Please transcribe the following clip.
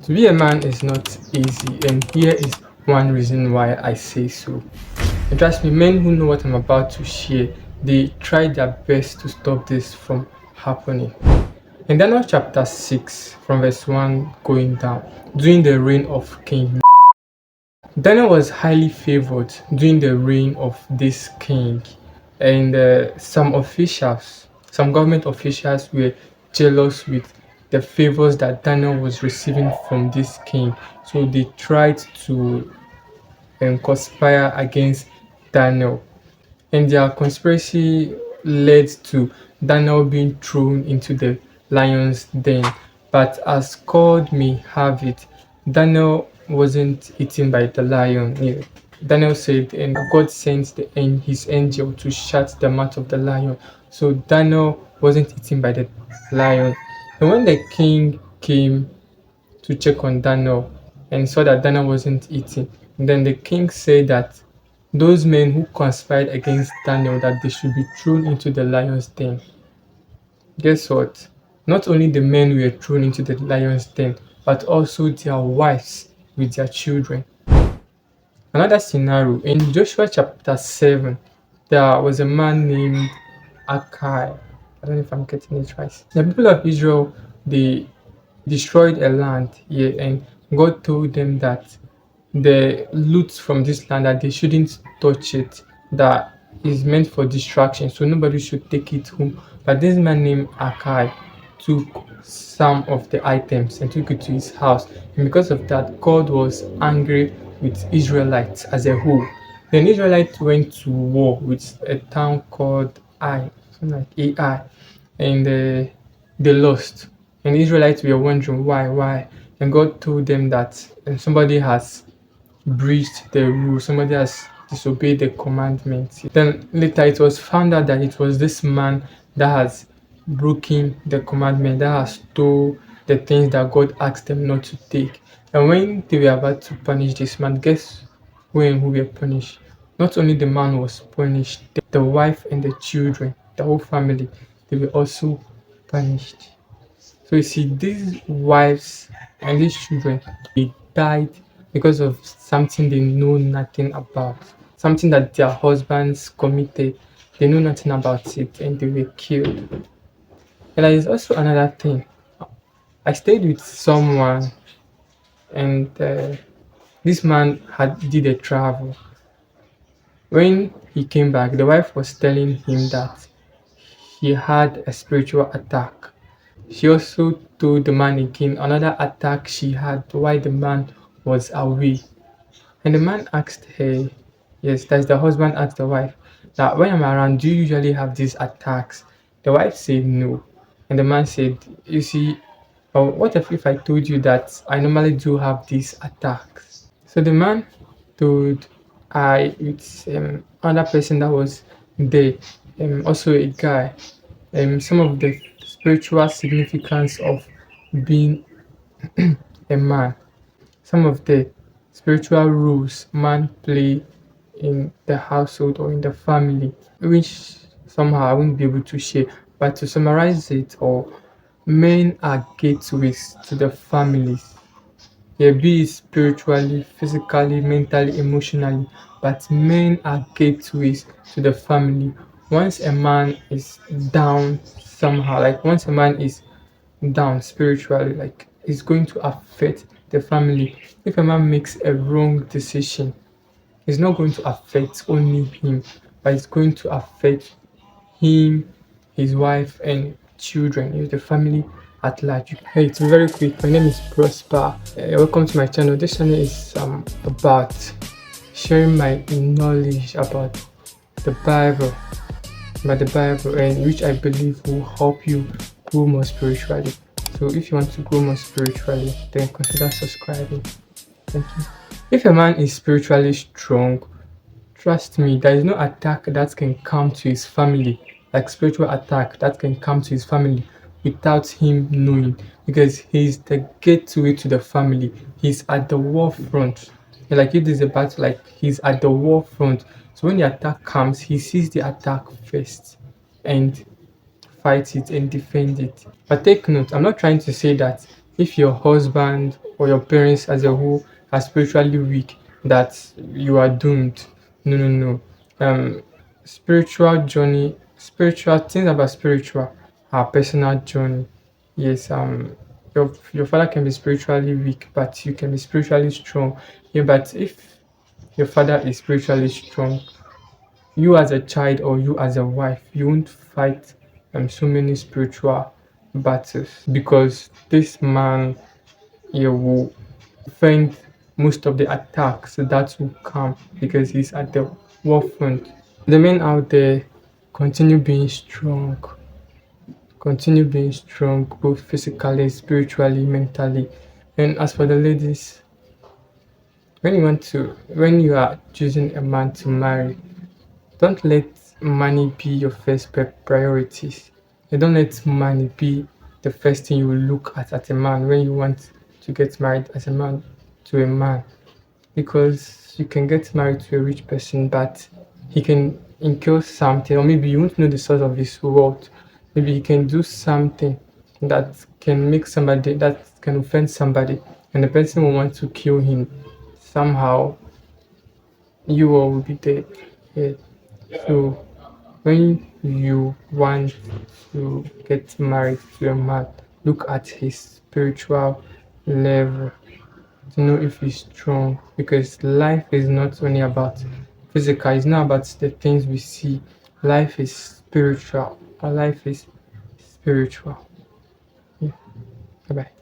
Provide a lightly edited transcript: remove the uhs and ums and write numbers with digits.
To be a man is not easy, and here is one reason why I say so. And trust me, men who know what I'm about to share, they try their best to stop this from happening. In Daniel chapter 6, from verse 1 going down, during the reign of King, Daniel was highly favored during the reign of this king, and some government officials were jealous with the favors that Daniel was receiving from this king, so they tried to conspire against Daniel, and their conspiracy led to Daniel being thrown into the lion's den. But as God may have it, Daniel wasn't eaten by the lion. Yeah. Daniel said, and God sent his angel to shut the mouth of the lion. So Daniel wasn't eaten by the lion. And when the king came to check on Daniel and saw that Daniel wasn't eating, then the king said that those men who conspired against Daniel that they should be thrown into the lion's den. Guess what? Not only the men were thrown into the lion's den, but also their wives with their children. Another scenario in Joshua chapter 7, there was a man named Achan. I don't know if I'm getting it right. The people of Israel, they destroyed a land here, and God told them that the loot from this land that they shouldn't touch it, that is meant for distraction, so nobody should take it home. But this man named Akai took some of the items and took it to his house, and because of that, God was angry with Israelites as a whole. Then Israelites went to war with a town called something like Ai, and they lost. And the Israelites were wondering why. And God told them that somebody has breached the rule, somebody has disobeyed the commandments. Then later it was found out that it was this man that has broken the commandment, that has stole the things that God asked them not to take. And when they were about to punish this man, guess who were punished? Not only the man was punished, the wife and the children, the whole family, they were also punished. So you see, these wives and these children, they died because of something they know nothing about, something that their husbands committed. They know nothing about it, and they were killed. And there is also another thing. I stayed with someone, and this man had did a travel. When he came back, the wife was telling him that he had a spiritual attack. She also told the man again another attack she had while the man was away. And the man asked her, yes, that's the husband asked the wife, that when I'm around, do you usually have these attacks? The wife said no. And the man said, you see, what if I told you that I normally do have these attacks? So the man told I with another person that was there, also a guy, some of the spiritual significance of being a man, some of the spiritual roles man play in the household or in the family, which somehow I won't be able to share. But to summarize it, or men are gateways to the families. Yeah, be it spiritually, physically, mentally, emotionally, but men are gateways to the family. Once a man is down somehow, like once a man is down spiritually, like it's going to affect the family. If a man makes a wrong decision, it's not going to affect only him, but it's going to affect him, his wife, and children, the family at large. Hey, it's very quick. My name is Prosper. Welcome to my channel. This channel is about sharing my knowledge the Bible, about the Bible, and which I believe will help you grow more spiritually. So if you want to grow more spiritually, then consider subscribing. Thank you. If a man is spiritually strong, trust me, there is no attack that can come to his family, like spiritual attack that can come to his family without him knowing, because he's the gateway to the family. He's at the war front. Like if there's a battle, like he's at the war front. So when the attack comes, he sees the attack first and fight it and defend it. But take note, I'm not trying to say that if your husband or your parents as a whole are spiritually weak, that you are doomed. No, no, no. Um, spiritual journey, spiritual things about spiritual are personal journey. Yes, your father can be spiritually weak, but you can be spiritually strong. Yeah, but if your father is spiritually strong, you as a child or you as a wife, you won't fight so many spiritual battles because this man he will fend most of the attacks that will come because he's at the war front. The men out there continue being strong, continue being strong both physically, spiritually, mentally. And as for the ladies, when you are choosing a man to marry, don't let money be your first priorities. And don't let money be the first thing you will look at a man when you want to get married as a man to a man. Because you can get married to a rich person, but he can incur something, or maybe you won't know the source of his wealth. Maybe he can do something that can make somebody that can offend somebody, and the person will want to kill him. Somehow, you all will be dead. Yeah. So when you want to get married to a man, look at his spiritual level to know if he's strong because life is not only about physical, it's not about the things we see. Life is spiritual. Our life is spiritual. Yeah. Bye bye.